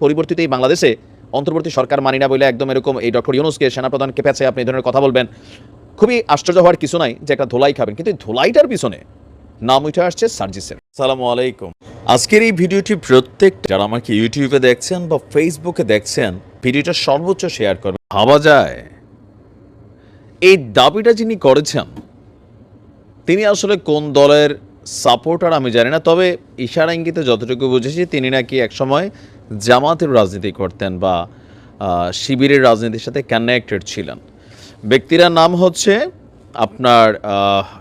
পরিবর্তিত এই বাংলাদেশে অন্তর্বর্তী সরকার মানি না বলে একদম এরকম এই ডক্টর ইউনূসকে সেনাপ্রধানকে পেঁচে আপনি এই ধরনের কথা বলবেন, খুবই আশ্চর্য হওয়ার কিছু নাই যে একটা ধোলাই খাবেন, কিন্তু এই ধোলাইটার পিছনে নাম উঠে আসছে সার্জিসের। আসসালামু আলাইকুম। আজকের এই ভিডিওটি প্রত্যেক যারা আমাকে ইউটিউবে দেখছেন বা ফেসবুকে দেখছেন, ভিডিওটা সর্বোচ্চ শেয়ার করবেন। ভাবা যায় এই দাবিটা যিনি করেছেন তিনি আসলে কোন দলের সাপোর্টার আমি জানি না, তবে ইশারা ইঙ্গিতে যতটুকু বুঝেছি তিনি নাকি একসময় জামাতের রাজনীতি করতেন বা শিবিরের রাজনীতির সাথে কানেক্টেড ছিলেন। ব্যক্তিরা নাম হচ্ছে আপনার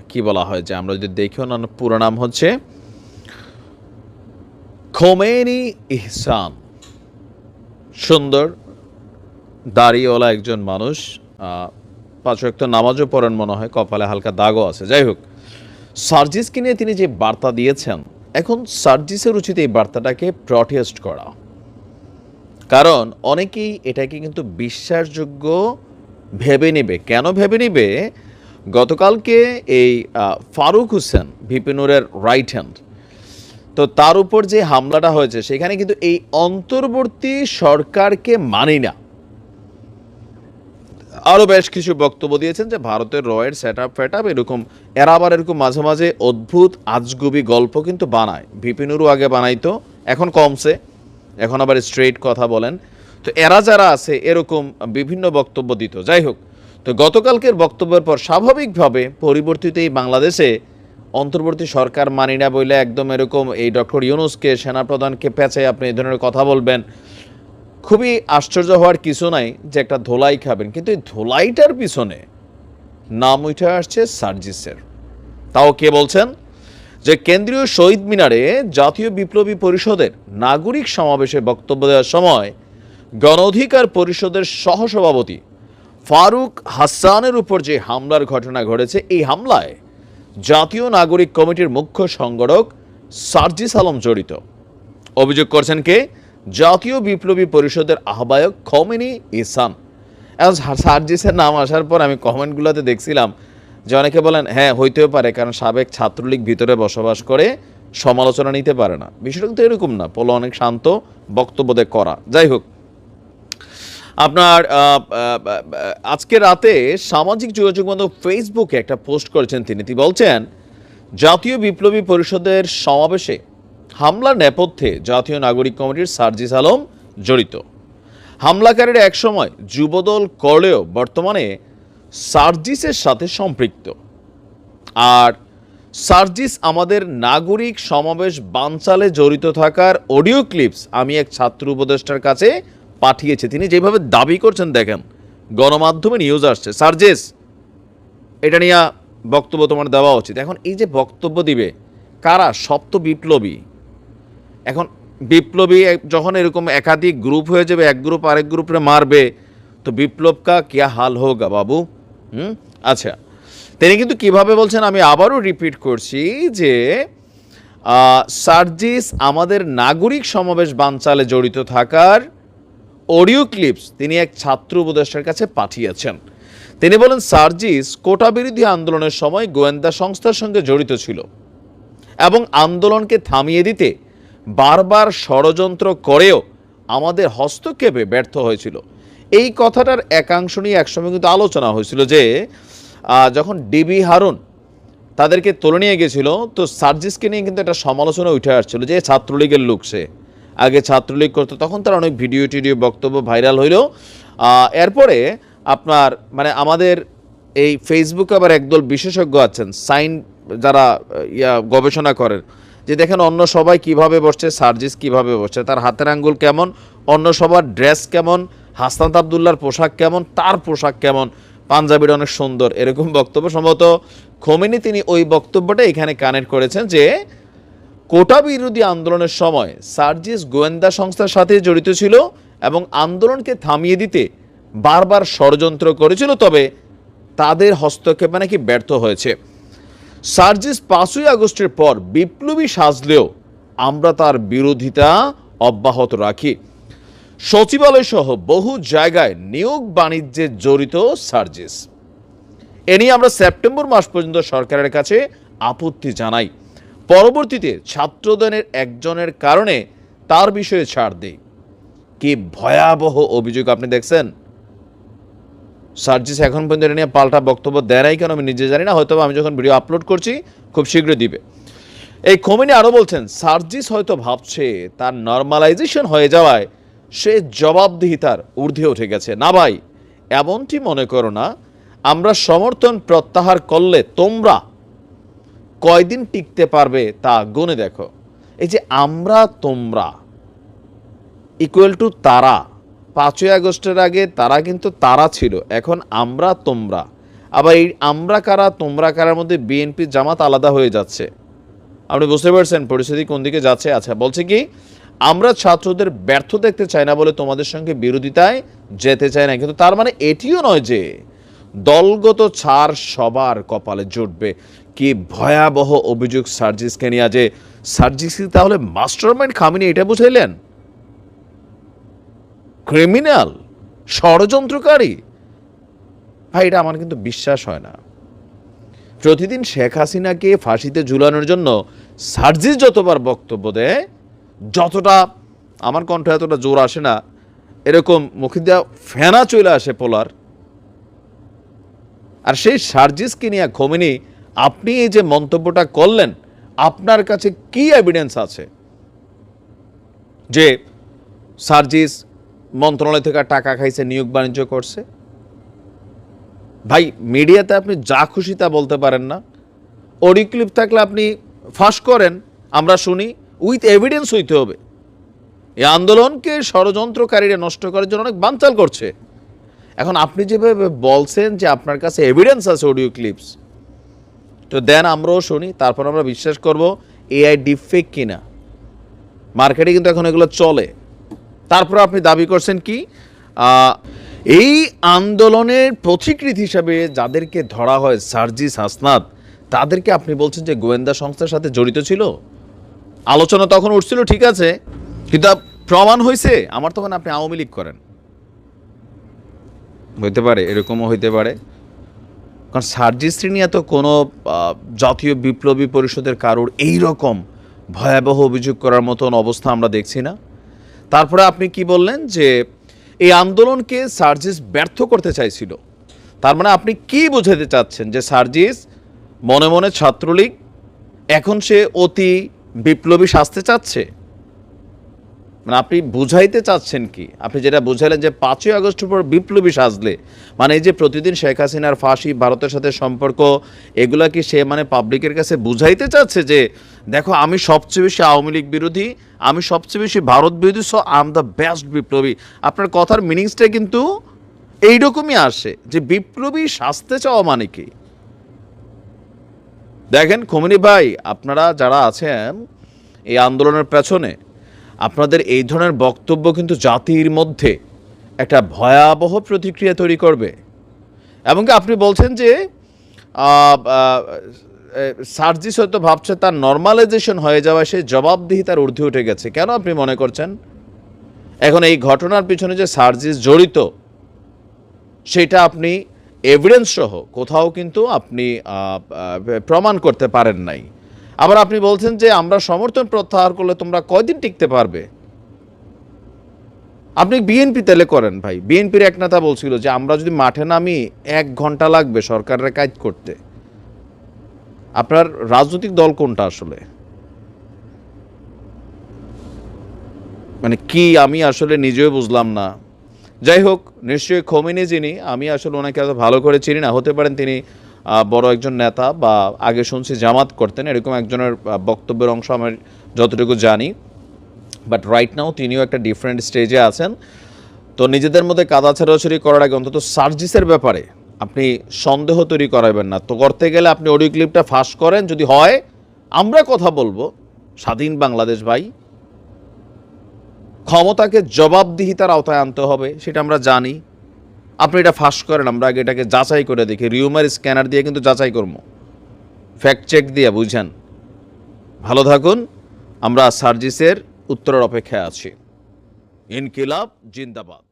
কি বলা হয়, যে আমরা যদি দেখি ওনার পুরো নাম হচ্ছে খোমেনি ইহসান। সুন্দর দাড়িওয়ালা একজন মানুষ, 5 ওয়াক্ত নামাজও পড়েন মনে হয়, কপালে হালকা দাগও আছে। যাই হোক, সার্জিসকে নিয়ে তিনি যে বার্তা দিয়েছেন, এখন সার্জিসের উচিত এই বার্তাটাকে প্রটেস্ট করা, কারণ অনেকেই এটাকে কিন্তু বিশ্বাসযোগ্য ভেবে নেবে। কেন ভেবে নেবে? গতকালকে এই ফারুক হোসেন ভিপি নূরের রাইট হ্যান্ড, তো তার উপর যে হামলাটা হয়েছে সেখানে কিন্তু এই অন্তর্বর্তী সরকারকে মানি না, আরও বেশ কিছু বক্তব্য দিয়েছেন যে ভারতের রয়ের সেট আপ এরকম, এরা আবার এরকম মাঝে মাঝে অদ্ভুত আজগুবি গল্প কিন্তু বানায়। ভিপি নূরও আগে বানাইতো, এখন কমছে, এখন আবার স্ট্রেইট কথা বলেন। তো এরা যারা আছে এরকম বিভিন্ন বক্তব্য দিত। যাই হোক, তো গতকালকের বক্তব্যের পর স্বাভাবিকভাবে পরিবর্তিত এই বাংলাদেশে অন্তর্বর্তী সরকার মানি না বলে একদম এরকম এই ডক্টর ইউনূসকে সেনাপ্রধানকে পেঁচে আপনি এই ধরনের কথা বলবেন, খুবই আশ্চর্য হওয়ার কিছু নাই যে একটা ধোলাই খাবেন, কিন্তু এই ধোলাইটার পিছনে নাম উঠে আসছে সার্জিসের। তাও কে বলছেন? যে কেন্দ্রীয় শহীদ মিনারে জাতীয় বিপ্লবী পরিষদের নাগরিক সমাবেশে বক্তব্য দেওয়ার সময় গণ অধিকার পরিষদের সহসভাপতি ফারুক হাসানের উপর যে হামলার ঘটনা ঘটেছে, এই হামলায় জাতীয় নাগরিক কমিটির মুখ্য সংগঠক সার্জিস আলম জড়িত। অভিযোগ করছেন কে? জাতীয় বিপ্লবী পরিষদের আহ্বায়ক খোমেনি ইহসান। এখন সার্জিসের নাম আসার পর আমি কমেন্টগুলোতে দেখছিলাম যে অনেকে বলেন হ্যাঁ হইতেও পারে, কারণ সাবেক ছাত্রলীগ ভিতরে বসবাস করে, সমালোচনা নিতে পারে না। বিষয়টা কিন্তু এরকম না, পোলো অনেক শান্ত, বক্তব্য দিয়ে করা। যাই হোক, আপনার আজকে রাতে সামাজিক যোগাযোগ মাধ্যম ফেসবুকে একটা পোস্ট করেছেন তিনি বলছেন, জাতীয় বিপ্লবী পরিষদের সমাবেশে হামলার নেপথ্যে জাতীয় নাগরিক কমিটির সার্জিস আলম জড়িত। হামলাকারীরা একসময় যুবদল করলেও বর্তমানে সার্জিসের সাথে সম্পৃক্ত। আর সার্জিস আমাদের নাগরিক সমাবেশ বানচালে জড়িত থাকার অডিও ক্লিপস আমি এক ছাত্র উপদেষ্টার কাছে পাঠিয়েছি। তিনি যেভাবে দাবি করছেন দেখেন, গণমাধ্যমে নিউজ আসছে, সার্জিস এটা নিয়ে বক্তব্য তোমার দেওয়া উচিত। এখন এই যে বক্তব্য দিবে কারা? সপ্ত বিপ্লবী। এখন বিপ্লবী যখন এরকম একাধিক গ্রুপ হয়ে যাবে, এক গ্রুপ আরেক গ্রুপে মারবে, তো বিপ্লব কা কিয়া হাল হোগা বাবু। আচ্ছা, তিনি কিন্তু কিভাবে বলছেন আমি আবারও রিপিট করছি যে সার্জিস আমাদের নাগরিক সমাবেশ বানচালে জড়িত থাকার অডিও ক্লিপস তিনি এক ছাত্র উপদেষ্টার কাছে পাঠিয়েছেন। তিনি বলেন সার্জিস কোটা বিরোধী আন্দোলনের সময় গোয়েন্দা সংস্থার সঙ্গে জড়িত ছিল এবং আন্দোলনকে থামিয়ে দিতে বারবার ষড়যন্ত্র করেও আমাদের হস্তক্ষেপে ব্যর্থ হয়েছিল। এই কথাটার একাংশ নিয়ে একসময় কিন্তু আলোচনা হয়েছিল যে যখন ডিবি হারুন তাদেরকে তুলে নিয়ে গেছিল, তো সার্জিসকে নিয়ে কিন্তু একটা সমালোচনা উঠে আসছিল যে ছাত্রলীগের লোক, সে আগে ছাত্রলীগ করতো, তখন তার অনেক ভিডিও টিডিও বক্তব্য ভাইরাল হইল। এরপরে আপনার মানে আমাদের এই ফেসবুকে আবার একদল বিশেষজ্ঞ আছেন, সাইন যারা গবেষণা করেন, যে দেখেন অন্য সবাই কিভাবে বসছে, সার্জিস কিভাবে বসছে, তার হাতের আঙ্গুল কেমন, অন্য সবার ড্রেস কেমন, হাসনাত আবদুল্লার পোশাক কেমন, তার পোশাক কেমন, পাঞ্জাবির অনেক সুন্দর, এরকম বক্তব্য। সম্ভবত খোমেনি তিনি ওই বক্তব্যটা এখানে কানেক্ট করেছেন যে কোটা বিরোধী আন্দোলনের সময় সার্জিস গোয়েন্দা সংস্থার সাথে জড়িত ছিল এবং আন্দোলনকে থামিয়ে দিতে বারবার ষড়যন্ত্র করেছিল, তবে তাদের হস্তক্ষেপে নাকি ব্যর্থ হয়েছে। সার্জিস 5ই আগস্টের পর বিপ্লবী সাজলেও আমরা তার বিরোধিতা অব্যাহত রাখি। সচিবালয় সহ বহু জায়গায় নিয়োগ বাণিজ্যে জড়িত সার্জিস। এ নিয়ে আমরা সেপ্টেম্বর মাস পর্যন্ত সরকারের কাছে আপত্তি জানাই। পরবর্তীতে ছাত্রদলের একজনের কারণে তার বিষয়ে ছাড় দেই। কি ভয়াবহ অভিযোগ আপনি দেখছেন। সার্জিস এখন পর্যন্ত এটা নিয়ে পাল্টা বক্তব্য দেয় নাই, কেন আমি নিজে জানি না, হয়তো আমি যখন ভিডিও আপলোড করছি খুব শীঘ্রই দিবে। এই খোমেনি আরও বলছেন, সার্জিস হয়তো ভাবছে তার নর্মালাইজেশন হয়ে যাওয়ায় সে জবাবদিহিতার ঊর্ধ্বে উঠে গেছে। না ভাই, এমনটি মনে করো না। আমরা সমর্থন প্রত্যাহার করলে তোমরা কয়দিন টিকতে পারবে তা গুনে দেখো। এই যে আমরা তোমরা ইকুয়াল টু তারা, 5ই আগস্টের আগে তারা কিন্তু তারা ছিল, এখন আমরা তোমরা। আবার এই আমরা কারা তোমরা কারার মধ্যে বিএনপি জামাত আলাদা হয়ে যাচ্ছে। আপনি বুঝতে পারছেন পরিস্থিতি কোন দিকে যাচ্ছে। আচ্ছা, বলছে কি, আমরা ছাত্রদের ব্যর্থ দেখতে চাই না বলে তোমাদের সঙ্গে বিরোধিতায় যেতে চাই না, কিন্তু তার মানে এটিও নয় যে দলগত ছাড় সবার কপালে জুটবে। কি ভয়াবহ অভিযোগ সার্জিসকে নিয়ে, যে সার্জিস তাহলে মাস্টারমাইন্ড খামিনি, এটা বুঝাইলেন? ক্রিমিনাল, ষড়যন্ত্রকারী। ভাই, এটা আমার কিন্তু বিশ্বাস হয় না। প্রতিদিন শেখ হাসিনাকে ফাঁসিতে ঝুলানোর জন্য সার্জিস যতবার বক্তব্য দেয়, যতটা আমার কণ্ঠ এতটা জোর আসে না, এরকম মুখে দেওয়া ফেনা চলে আসে পোলার। আর সেই সার্জিসকে নিয়ে খোমেনি আপনি এই যে মন্তব্যটা করলেন, আপনার কাছে কি এভিডেন্স আছে যে সার্জিস মন্ত্রণালয় থেকে টাকা খাইছে, নিয়োগ বাণিজ্য করছে? ভাই, মিডিয়াতে আপনি যা খুশি তা বলতে পারেন না। অডিও ক্লিপ থাকলে আপনি ফাঁস করেন, আমরা শুনি, উইথ এভিডেন্স হইতে হবে। এই আন্দোলনকে ষড়যন্ত্রকারীরা নষ্ট করার জন্য অনেক বানচাল করছে। এখন আপনি যেভাবে বলছেন যে আপনার কাছে এভিডেন্স আছে, অডিও ক্লিপস, তো দেন আমরাও শুনি, তারপর আমরা বিশ্বাস করব এআই ডিপফেক কিনা। মার্কেটে কিন্তু এখন এগুলো চলে। তারপর আপনি দাবি করছেন কি, এই আন্দোলনের প্রতিকৃতি হিসাবে যাদেরকে ধরা হয় সার্জিস হাসনাত, তাদেরকে আপনি বলছেন যে গোয়েন্দা সংস্থার সাথে জড়িত ছিল। আলোচনা তখন উঠছিল, ঠিক আছে, কিন্তু প্রমাণ হয়েছে। আমার তো মানে আপনি আওয়ামী লীগ করেন, হইতে পারে, এরকমও হইতে পারে। কারণ সার্জিস নিয়ে তো কোনো জাতীয় বিপ্লবী পরিষদের কারোর এইরকম ভয়াবহ অভিযোগ করার মতন অবস্থা আমরা দেখছি না। তারপরে আপনি কি বললেন যে এই আন্দোলনকে সার্জিস ব্যর্থ করতে চাইছিল। তার মানে আপনি কি বোঝাতে চাচ্ছেন যে সার্জিস মনে মনে ছাত্রলীগ, এখন সে অতি বিপ্লবী সাজতে চাচ্ছে? মানে আপনি বুঝাইতে চাচ্ছেন কি? আপনি যেটা বুঝাইলেন যে 5ই আগস্টের পর বিপ্লবী সাজলে, মানে এই যে প্রতিদিন শেখ হাসিনার ফাঁসি, ভারতের সাথে সম্পর্ক, এগুলা কি সে মানে পাবলিকের কাছে বুঝাইতে চাচ্ছে যে দেখো আমি সবচেয়ে বেশি আওয়ামী লীগ বিরোধী, আমি সবচেয়ে বেশি ভারত বিরোধী, so I am the best বিপ্লবী? আপনার কথার মিনিংসটা কিন্তু এইরকমই আসে যে বিপ্লবী সাজতে চাওয়া মানে কি। দেখেন খোমেনি ভাই, আপনারা যারা আছেন এই আন্দোলনের পেছনে, আপনাদের এই ধরনের বক্তব্য কিন্তু জাতির মধ্যে একটা ভয়াবহ প্রতিক্রিয়া তৈরি করবে। এমনকি আপনি বলছেন যে সার্জিস হয়তো ভাবছে তার নর্মালাইজেশন হয়ে যাওয়ায় সে জবাবদিহিতার ঊর্ধ্বে উঠে গেছে। কেন আপনি মনে করছেন? এখন এই ঘটনার পিছনে যে সার্জিস জড়িত, সেটা আপনি এভিডেন্স সহ কোথাও কিন্তু আপনি প্রমাণ করতে পারেন নাই। আবার আপনি বলছেন যে আমরা সমর্থন প্রত্যাহার করলে তোমরা কয়দিন টিকতে পারবে। আপনি বিএনপি তেলে করেন ভাই। বিএনপির এক নেতা বলছিল যে আমরা যদি মাঠে নামি 1 ঘন্টা লাগবে সরকারের কাজ করতে। আপনার রাজনৈতিক দল কোনটা আসলে? মানে কি, আমি আসলে নিজেও বুঝলাম না। যাই হোক, নিশ্চয়ই খোমেনি যিনি, আমি আসলে ওনাকে এত ভালো করে চিনি না, হতে পারেন তিনি বড় একজন নেতা, বা আগে শুনছি জামাত করতেন, এরকম একজনের বক্তব্যের অংশ আমার যতটুকু জানি। বাট রাইট নাও তিনিও একটা ডিফারেন্ট স্টেজে আছেন। তো নিজেদের মধ্যে কাদা ছেড়াছড়ি করার আগে অন্তত সার্জিসের ব্যাপারে আপনি সন্দেহ তৈরি করাবেন না। তো করতে গেলে আপনি অডিও ক্লিপটা ফাঁস করেন, যদি হয় আমরা কথা বলবো। স্বাধীন বাংলাদেশ ভাই, ক্ষমতাকে জবাবদিহিতার আওতায় আনতে হবে, সেটা আমরা জানি। আপনি এটা ফাঁস করেন, আমরা আগে এটাকে যাচাই করে দেখি। রিউমার স্ক্যানার দিয়ে কিন্তু যাচাই করবো, ফ্যাক্ট চেক দিয়ে, বুঝছেন? ভালো থাকুন। আমরা সার্জিসের উত্তরের অপেক্ষায় আছি। ইনকিলাব জিন্দাবাদ।